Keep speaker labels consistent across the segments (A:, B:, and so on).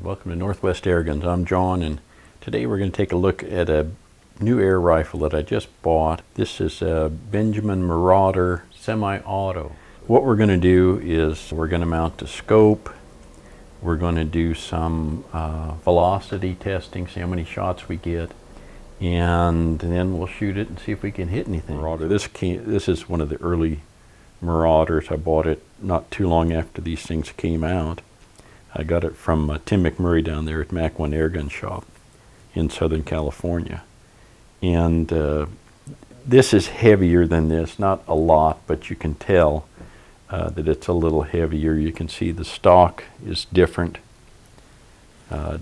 A: Welcome to Northwest Air Guns. I'm John, and today we're going to take a look at a new air rifle that I just bought. This is a Benjamin Marauder Semi-Auto. What we're going to do is we're going to mount a scope. We're going to do some velocity testing, see how many shots we get, and then we'll shoot it and see if we can hit anything. Marauder. This is one of the early Marauders. I bought it not too long after these things came out. I got it from Tim McMurray down there at Mac 1 Airgun Shop in Southern California. And this is heavier than this, not a lot, but you can tell that it's a little heavier. You can see the stock is different. But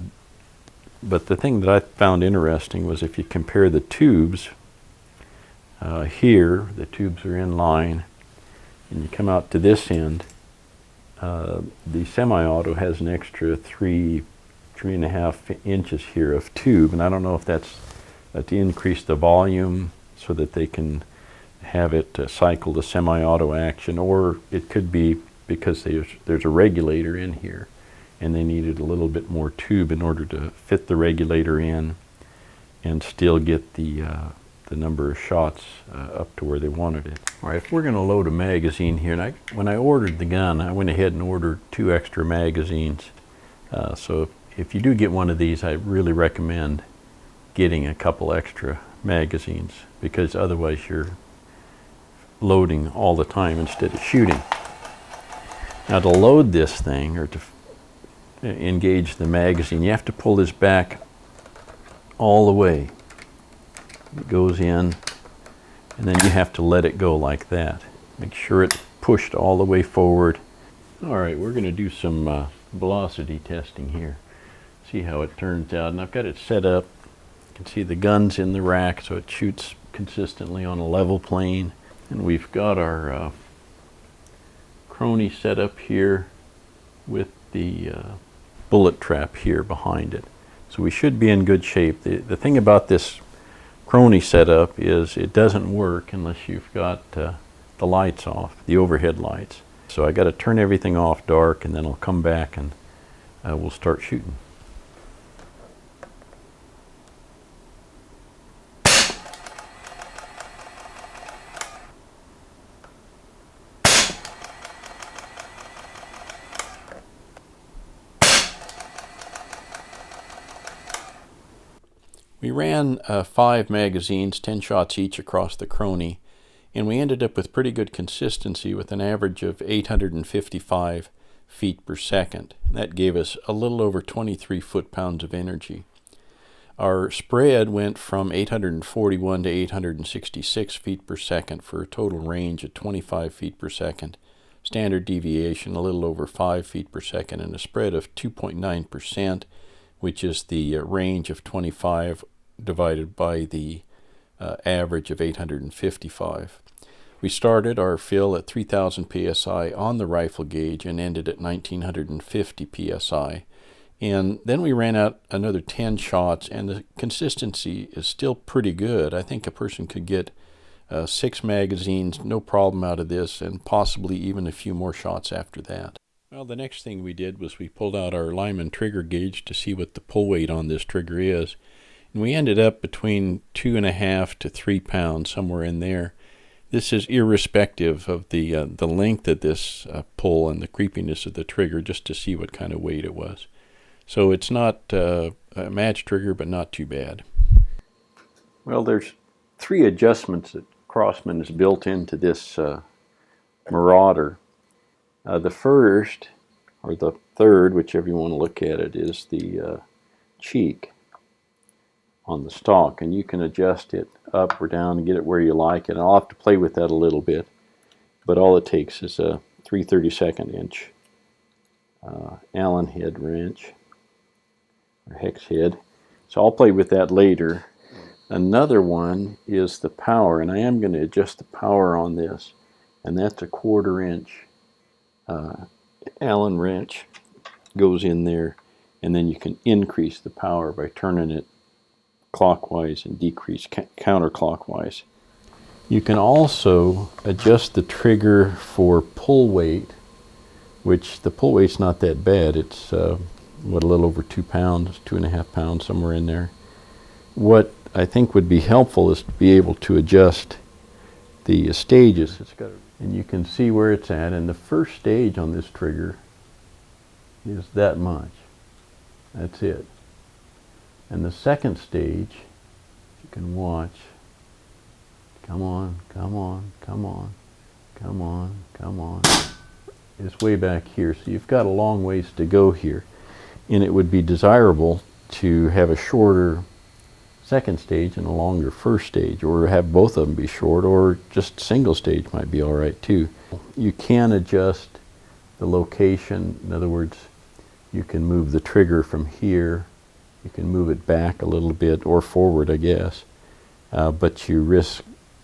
A: the thing that I found interesting was if you compare the tubes, here the tubes are in line, and you come out to this end, the Semi-Auto has an extra 3.5 inches here of tube, and I don't know if that's to increase the volume so that they can have it cycle the Semi-Auto action, or it could be because there's a regulator in here and they needed a little bit more tube in order to fit the regulator in and still get the number of shots up to where they wanted it. All right, if we're going to load a magazine here, and when I ordered the gun, I went ahead and ordered 2 extra magazines. So if you do get one of these, I really recommend getting a couple extra magazines, because otherwise you're loading all the time instead of shooting. Now to load this thing, or to engage the magazine, you have to pull this back all the way. It goes in, and then you have to let it go like that. Make sure it's pushed all the way forward. All right, we're going to do some velocity testing here. See how it turns out. And I've got it set up. You can see the gun's in the rack, so it shoots consistently on a level plane. And we've got our crony set up here with the bullet trap here behind it. So we should be in good shape. The thing about this crony setup is it doesn't work unless you've got the lights off, the overhead lights. So I got to turn everything off dark, and then I'll come back and we'll start shooting. We ran 5 magazines, 10 shots each across the crony, and we ended up with pretty good consistency with an average of 855 feet per second. That gave us a little over 23 foot-pounds of energy. Our spread went from 841 to 866 feet per second for a total range of 25 feet per second. Standard deviation a little over 5 feet per second, and a spread of 2.9%, which is the range of 25 divided by the average of 855. We started our fill at 3,000 psi on the rifle gauge and ended at 1,950 psi. And then we ran out another 10 shots, and the consistency is still pretty good. I think a person could get 6 magazines, no problem, out of this, and possibly even a few more shots after that. Well, the next thing we did was we pulled out our Lyman trigger gauge to see what the pull weight on this trigger is. And we ended up between 2.5 to 3 pounds, somewhere in there. This is irrespective of the length of this pull and the creepiness of the trigger, just to see what kind of weight it was. So it's not a match trigger, but not too bad. Well, there's 3 adjustments that Crossman has built into this Marauder. The first, or the third, whichever you want to look at it, is the cheek on the stock, and you can adjust it up or down and get it where you like it. And I'll have to play with that a little bit, but all it takes is a 3/32 inch Allen head wrench, or hex head. So I'll play with that later. Another one is the power, and I am going to adjust the power on this, and that's a 1/4 inch Allen wrench goes in there, and then you can increase the power by turning it clockwise and decrease counterclockwise. You can also adjust the trigger for pull weight, which the pull weight's not that bad. It's what, a little over 2 pounds, 2.5 pounds, somewhere in there. What I think would be helpful is to be able to adjust the stages. And you can see where it's at, and the first stage on this trigger is that much. That's it. And the second stage, you can watch, come on, come on, come on, come on, come on, is way back here. So you've got a long ways to go here. And it would be desirable to have a shorter second stage and a longer first stage, or have both of them be short, or just single stage might be all right too. You can adjust the location. In other words, you can move the trigger from here, you can move it back a little bit, or forward, I guess, but you risk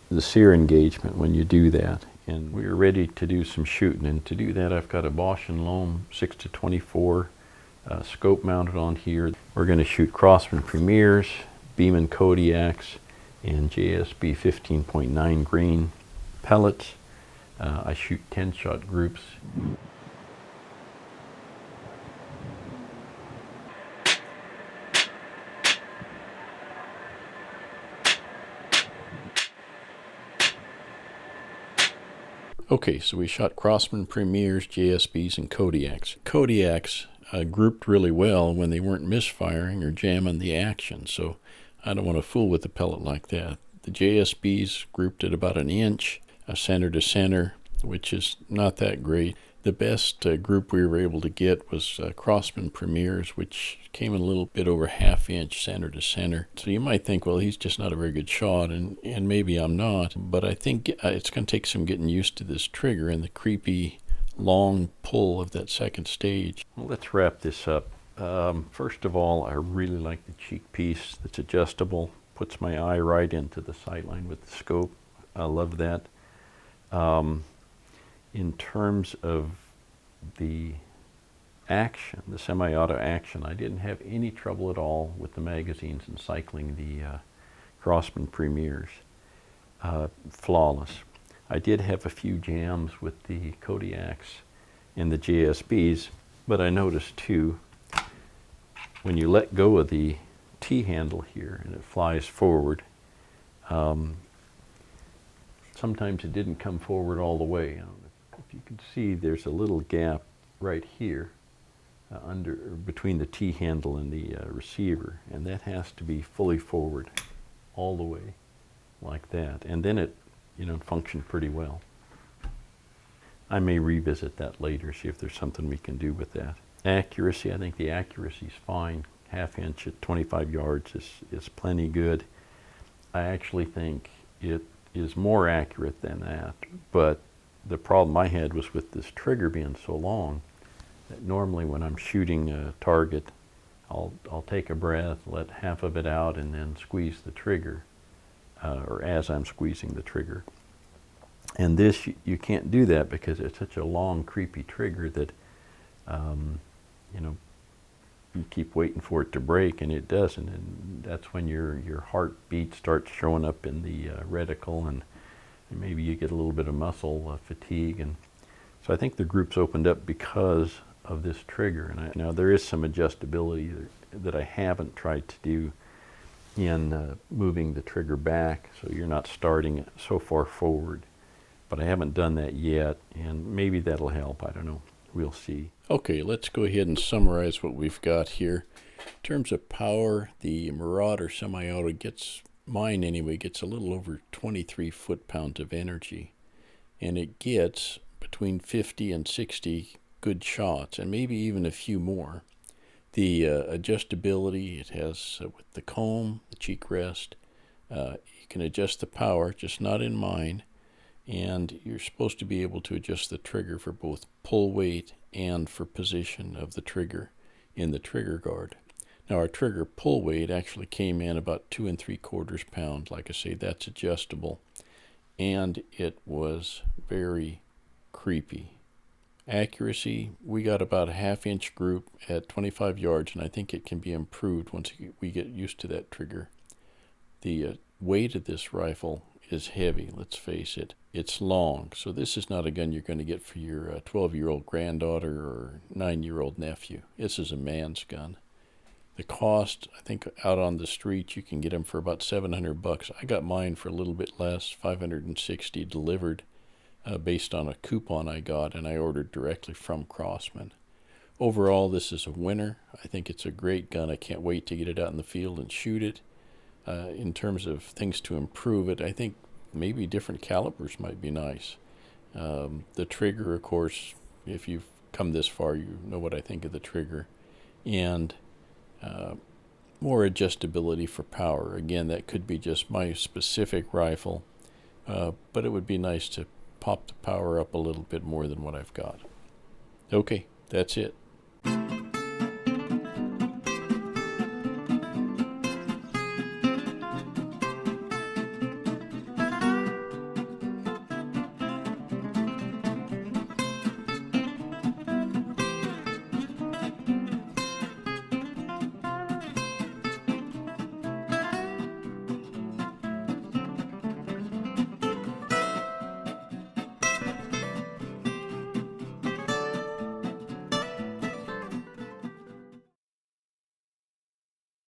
A: the sear engagement when you do that. And we're ready to do some shooting, and to do that I've got a Bosch & Lomb 6-24 scope mounted on here. We're going to shoot Crosman Premiers, Beeman Kodiaks, and JSB 15.9 grain pellets. I shoot 10-shot groups. Okay, so we shot Crosman Premiers, JSBs, and Kodiaks. Kodiaks grouped really well when they weren't misfiring or jamming the action, so I don't want to fool with a pellet like that. The JSBs grouped at about 1 inch, center to center, which is not that great. The best group we were able to get was Crosman Premiers, which came in a little bit over 1/2 inch center to center. So you might think, well, he's just not a very good shot, and maybe I'm not, but I think it's going to take some getting used to this trigger and the creepy long pull of that second stage. Well, let's wrap this up. First of all, I really like the cheek piece that's adjustable, puts my eye right into the sightline with the scope. I love that. In terms of the action, the semi-auto action, I didn't have any trouble at all with the magazines and cycling the Crosman Premiers. Flawless. I did have a few jams with the Kodiaks and the JSBs, but I noticed too, when you let go of the T-handle here and it flies forward, sometimes it didn't come forward all the way. If you can see, there's a little gap right here between the T-handle and the receiver, and that has to be fully forward all the way like that, and then it functioned pretty well. I may revisit that later, see if there's something we can do with that. Accuracy, I think the accuracy's fine. 1/2 inch at 25 yards is plenty good. I actually think it is more accurate than that, but the problem I had was with this trigger being so long that normally when I'm shooting a target, I'll take a breath, let half of it out, and then squeeze the trigger, or as I'm squeezing the trigger. And this, you can't do that because it's such a long, creepy trigger that, you keep waiting for it to break, and it doesn't. And that's when your heartbeat starts showing up in the reticle, and maybe you get a little bit of muscle fatigue. And so I think the group's opened up because of this trigger. And now there is some adjustability that I haven't tried to do in moving the trigger back, so you're not starting it so far forward. But I haven't done that yet, and maybe that'll help. I don't know. We'll see. Okay, let's go ahead and summarize what we've got here. In terms of power, the Marauder Semi-Auto mine anyway, gets a little over 23 foot-pounds of energy. And it gets between 50 and 60 good shots, and maybe even a few more. The adjustability it has with the comb, the cheek rest, you can adjust the power, just not in mine. And you're supposed to be able to adjust the trigger for both pull weight and for position of the trigger in the trigger guard. Now our trigger pull weight actually came in about 2 3/4 pounds. Like I say, that's adjustable. And it was very creepy. Accuracy, we got about a 1/2 inch group at 25 yards, and I think it can be improved once we get used to that trigger. The weight of this rifle is heavy, let's face it. It's long, so this is not a gun you're going to get for your 12-year-old granddaughter or 9-year-old nephew. This is a man's gun. The cost, I think out on the street you can get them for about $700. I got mine for a little bit less, $560 delivered, based on a coupon I got, and I ordered directly from Crossman. Overall, this is a winner. I think it's a great gun. I can't wait to get it out in the field and shoot it. In terms of things to improve it, I think maybe different calibers might be nice. The trigger, of course, if you've come this far, you know what I think of the trigger. And more adjustability for power. Again, that could be just my specific rifle, but it would be nice to pop the power up a little bit more than what I've got. Okay, that's it.